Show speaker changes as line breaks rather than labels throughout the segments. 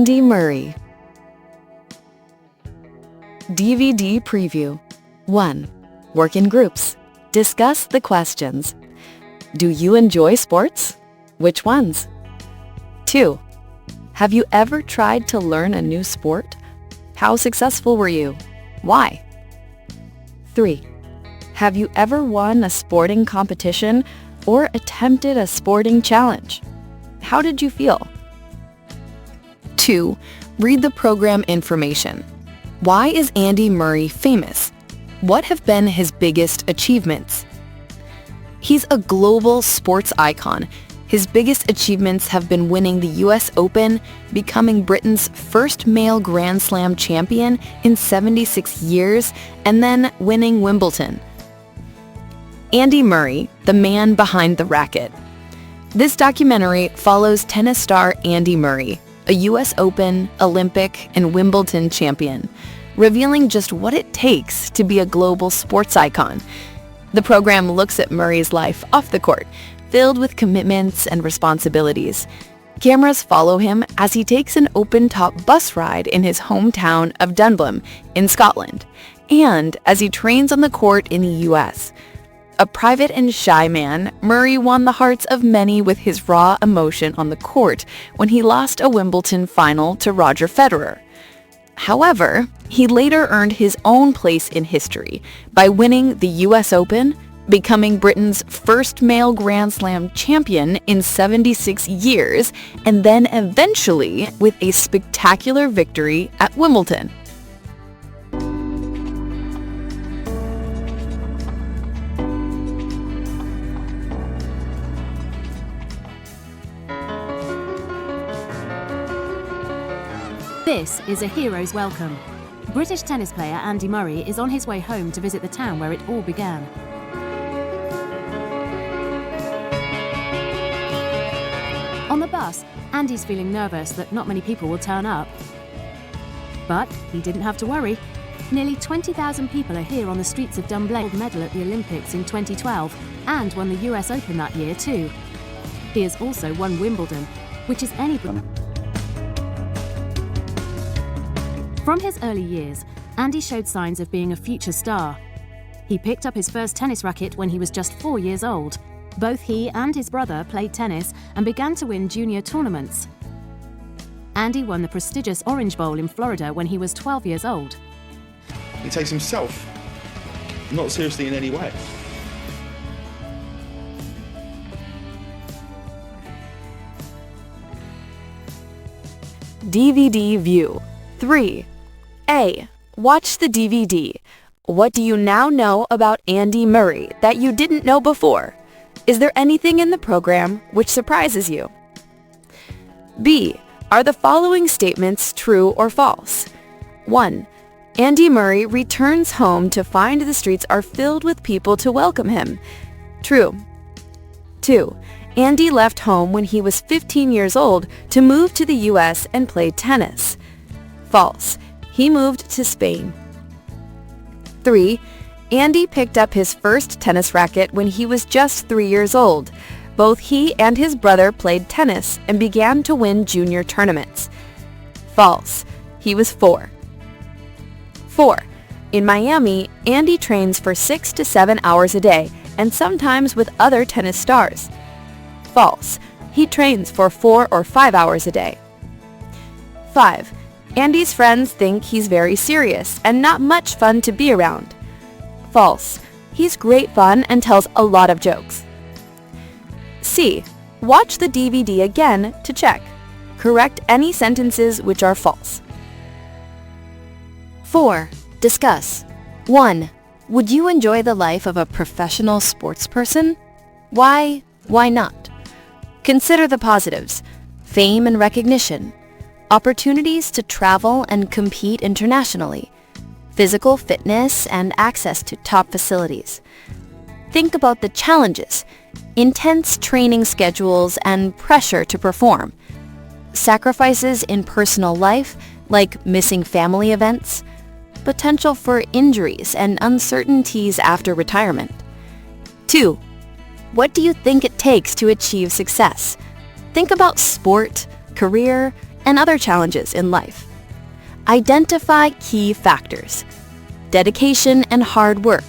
Andy Murray. DVD preview. 1. Work in groups. Discuss the questions. Do you enjoy sports? Which ones? 2. Have you ever tried to learn a new sport? How successful were you? Why? 3. Have you ever won a sporting competition or attempted a sporting challenge? How did you feel? 2. Read the program information. Why is Andy Murray famous? What have been his biggest achievements? He's a global sports icon. His biggest achievements have been winning the US Open, becoming Britain's first male Grand Slam champion in 76 years, and then winning Wimbledon. Andy Murray, the man behind the racket. This documentary follows tennis star Andy Murray, a US Open, Olympic, and Wimbledon champion, revealing just what it takes to be a global sports icon. The program looks at Murray's life off the court, filled with commitments and responsibilities. Cameras follow him as he takes an open-top bus ride in his hometown of Dunblane in Scotland, and as he trains on the court in the US. A private and shy man, Murray won the hearts of many with his raw emotion on the court when he lost a Wimbledon final to Roger Federer. However, he later earned his own place in history by winning the US Open, becoming Britain's first male Grand Slam champion in 76 years, and then eventually with a spectacular victory at Wimbledon.
This is A Hero's Welcome. British tennis player Andy Murray is on his way home to visit the town where it all began. On the bus, Andy's feeling nervous that not many people will turn up. But he didn't have to worry. Nearly 20,000 people are here on the streets of Dunblane. Gold medal at the Olympics in 2012 and won the US Open that year too. He has also won Wimbledon, which is anything. From his early years, Andy showed signs of being a future star. He picked up his first tennis racket when he was just 4 years old. Both he and his brother played tennis and began to win junior tournaments. Andy won the prestigious Orange Bowl in Florida when he was 12 years old.
He takes himself not seriously in any way.
DVD view. 3. A. Watch the DVD. What do you now know about Andy Murray that you didn't know before? Is there anything in the program which surprises you? B. Are the following statements true or false? 1. Andy Murray returns home to find the streets are filled with people to welcome him. True. 2. Andy left home when he was 15 years old to move to the US and play tennis. False. He moved to Spain. 3. Andy picked up his first tennis racket when he was just 3 years old. Both he and his brother played tennis and began to win junior tournaments. False. He was 4. 4. In Miami, Andy trains for 6 to 7 hours a day and sometimes with other tennis stars. False. He trains for 4 or 5 hours a day. 5. Andy's friends think he's very serious and not much fun to be around. False. He's great fun and tells a lot of jokes. C. Watch the DVD again to check. Correct any sentences which are false. 4. Discuss. 1. Would you enjoy the life of a professional sports person? Why? Why not? Consider the positives. Fame and recognition. Opportunities to travel and compete internationally. Physical fitness and access to top facilities. Think about the challenges. Intense training schedules and pressure to perform. Sacrifices in personal life, like missing family events. Potential for injuries and uncertainties after retirement. 2. What do you think it takes to achieve success? Think about sport, career, and other challenges in life. Identify key factors: dedication and hard work,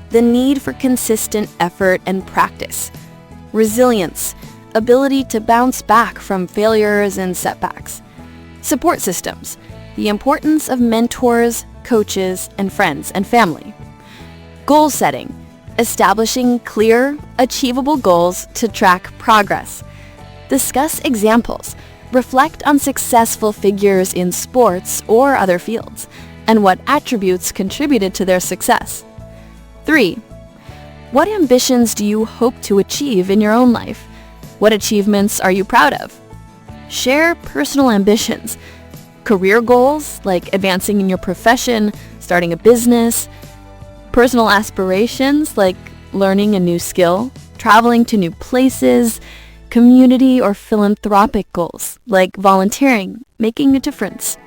the need for consistent effort and practice, resilience, ability to bounce back from failures and setbacks, support systems, the importance of mentors, coaches, and friends and family, goal setting, establishing clear, achievable goals to track progress, discuss examples, reflect on successful figures in sports or other fields, and what attributes contributed to their success. 3. What ambitions do you hope to achieve in your own life? What achievements are you proud of? Share personal ambitions, career goals like advancing in your profession, starting a business, personal aspirations like learning a new skill, traveling to new places, community or philanthropic goals like volunteering, making a difference.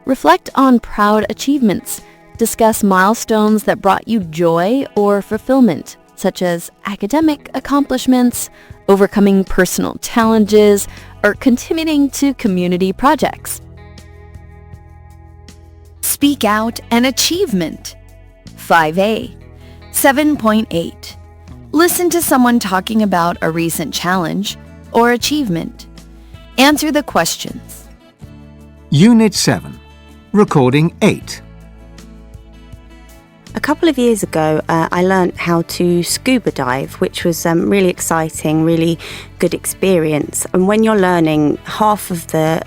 Reflect on proud achievements. Discuss milestones that brought you joy or fulfillment, such as academic accomplishments, overcoming personal challenges, or contributing to community projects. Speak out and achievement. 5A. 7.8. Listen to someone talking about a recent challenge or achievement. Answer the questions.
Unit 7. Recording 8.
A couple of years ago, I learnt how to scuba dive, which was really exciting, really good experience. And when you're learning, half of the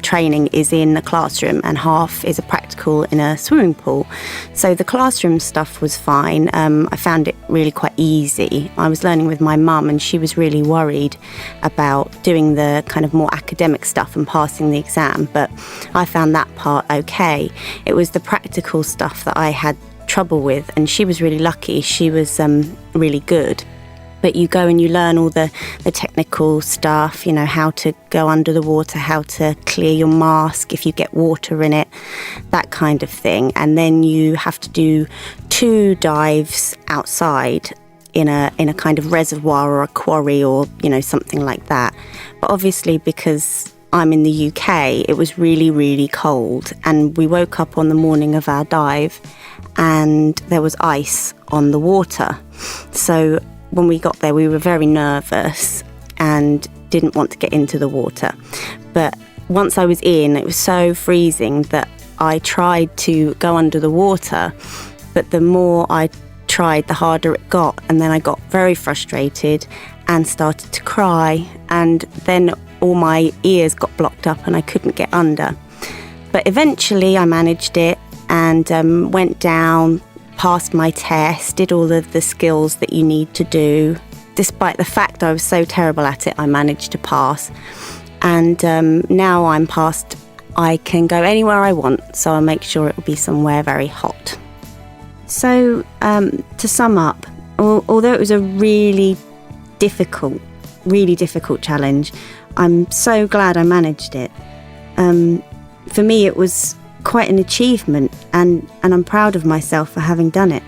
training is in a classroom and half is a practical in a swimming pool. So the classroom stuff was fine. I found it really quite easy. I was learning with my mum and she was really worried about doing the kind of more academic stuff and passing the exam, but I found that part okay. It was the practical stuff that I had trouble with, and she was really lucky. She was really good. But you go and you learn all the technical stuff, you know, how to go under the water, how to clear your mask if you get water in it, that kind of thing. And then you have to do 2 dives outside in a kind of reservoir or a quarry or, you know, something like that. But obviously, because I'm in the UK, it was really, really cold. And we woke up on the morning of our dive and there was ice on the water. So when we got there, we were very nervous and didn't want to get into the water. But once I was in, it was so freezing that I tried to go under the water, but the more I tried, the harder it got. And then I got very frustrated and started to cry. And then all my ears got blocked up and I couldn't get under. But eventually I managed it and went down, passed my test, did all of the skills that you need to do. Despite the fact I was so terrible at it, I managed to pass. And now I'm passed, I can go anywhere I want, so I'll make sure it will be somewhere very hot. So to sum up, although it was a really difficult challenge, I'm so glad I managed it. For me, it was quite an achievement, and I'm proud of myself for having done it.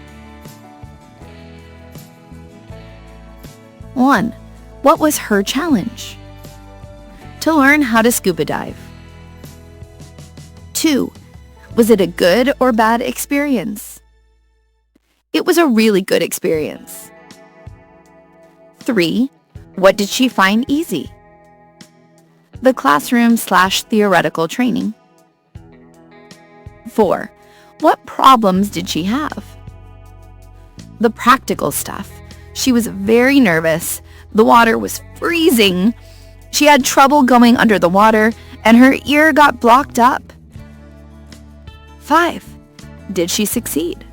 1. What was her challenge? To learn how to scuba dive. 2. Was it a good or bad experience? It was a really good experience. 3. What did she find easy? The classroom/theoretical training. 4. What problems did she have? The practical stuff. She was very nervous. The water was freezing. She had trouble going under the water, and her ear got blocked up. 5. Did she succeed?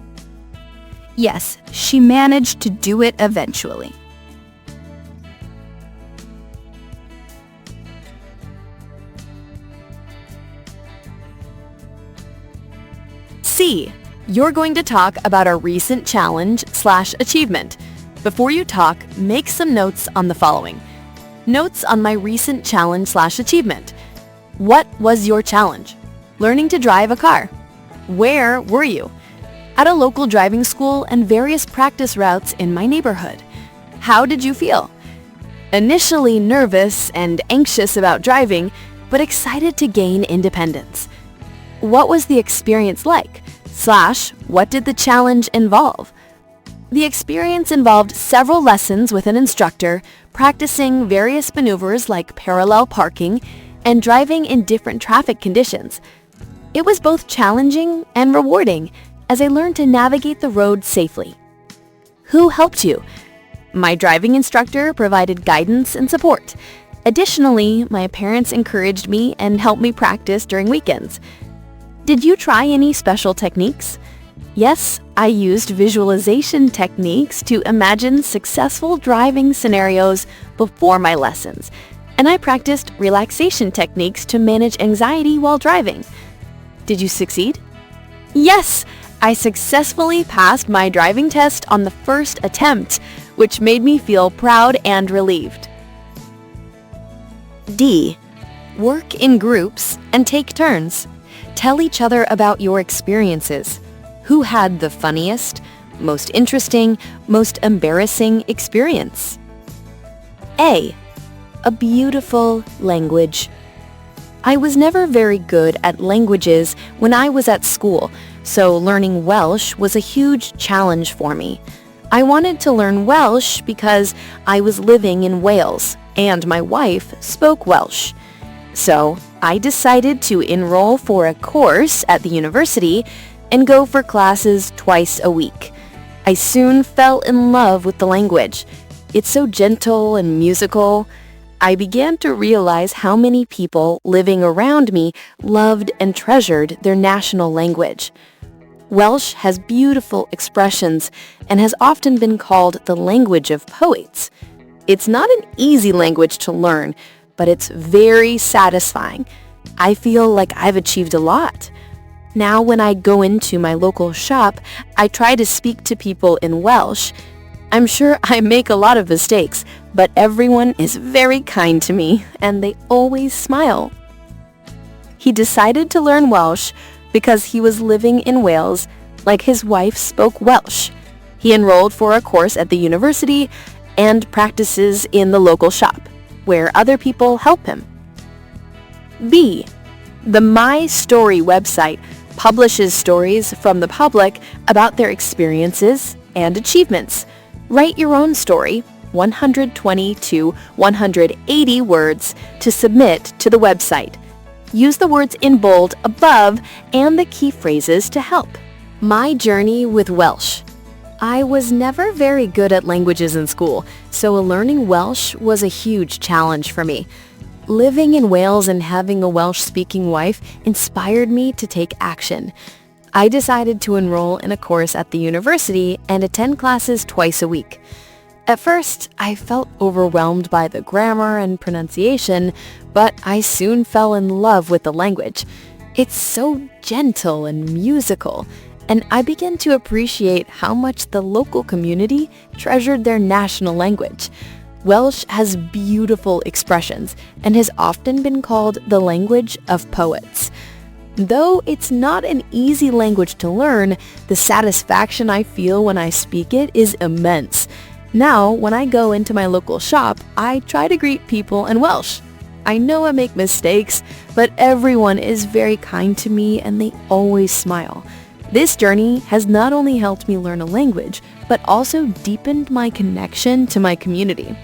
Yes, she managed to do it eventually. C. You're going to talk about a recent challenge/achievement. Before you talk, make some notes on the following. Notes on my recent challenge/achievement. What was your challenge? Learning to drive a car. Where were you? At a local driving school and various practice routes in my neighborhood. How did you feel? Initially nervous and anxious about driving, but excited to gain independence. What was the experience like? / what did the challenge involve? The experience involved several lessons with an instructor, practicing various maneuvers like parallel parking and driving in different traffic conditions. It was both challenging and rewarding as I learned to navigate the road safely. Who helped you? My driving instructor provided guidance and support. Additionally, my parents encouraged me and helped me practice during weekends. Did you try any special techniques? Yes, I used visualization techniques to imagine successful driving scenarios before my lessons, and I practiced relaxation techniques to manage anxiety while driving. Did you succeed? Yes, I successfully passed my driving test on the first attempt, which made me feel proud and relieved. D. Work in groups and take turns. Tell each other about your experiences. Who had the funniest, most interesting, most embarrassing experience? A. A beautiful language. I was never very good at languages when I was at school, so learning Welsh was a huge challenge for me. I wanted to learn Welsh because I was living in Wales and my wife spoke Welsh. So I decided to enroll for a course at the university and go for classes twice a week. I soon fell in love with the language. It's so gentle and musical. I began to realize how many people living around me loved and treasured their national language. Welsh has beautiful expressions and has often been called the language of poets. It's not an easy language to learn, but it's very satisfying. I feel like I've achieved a lot. Now when I go into my local shop, I try to speak to people in Welsh. I'm sure I make a lot of mistakes, but everyone is very kind to me and they always smile. He decided to learn Welsh because he was living in Wales, like his wife spoke Welsh. He enrolled for a course at the university and practices in the local shop, where other people help him. B. The My Story website publishes stories from the public about their experiences and achievements. Write your own story, 120 to 180 words, to submit to the website. Use the words in bold above and the key phrases to help. My journey with Welsh. I was never very good at languages in school, so learning Welsh was a huge challenge for me. Living in Wales and having a Welsh-speaking wife inspired me to take action. I decided to enroll in a course at the university and attend classes twice a week. At first, I felt overwhelmed by the grammar and pronunciation, but I soon fell in love with the language. It's so gentle and musical, and I began to appreciate how much the local community treasured their national language. Welsh has beautiful expressions and has often been called the language of poets. Though it's not an easy language to learn, the satisfaction I feel when I speak it is immense. Now, when I go into my local shop, I try to greet people in Welsh. I know I make mistakes, but everyone is very kind to me and they always smile. This journey has not only helped me learn a language, but also deepened my connection to my community.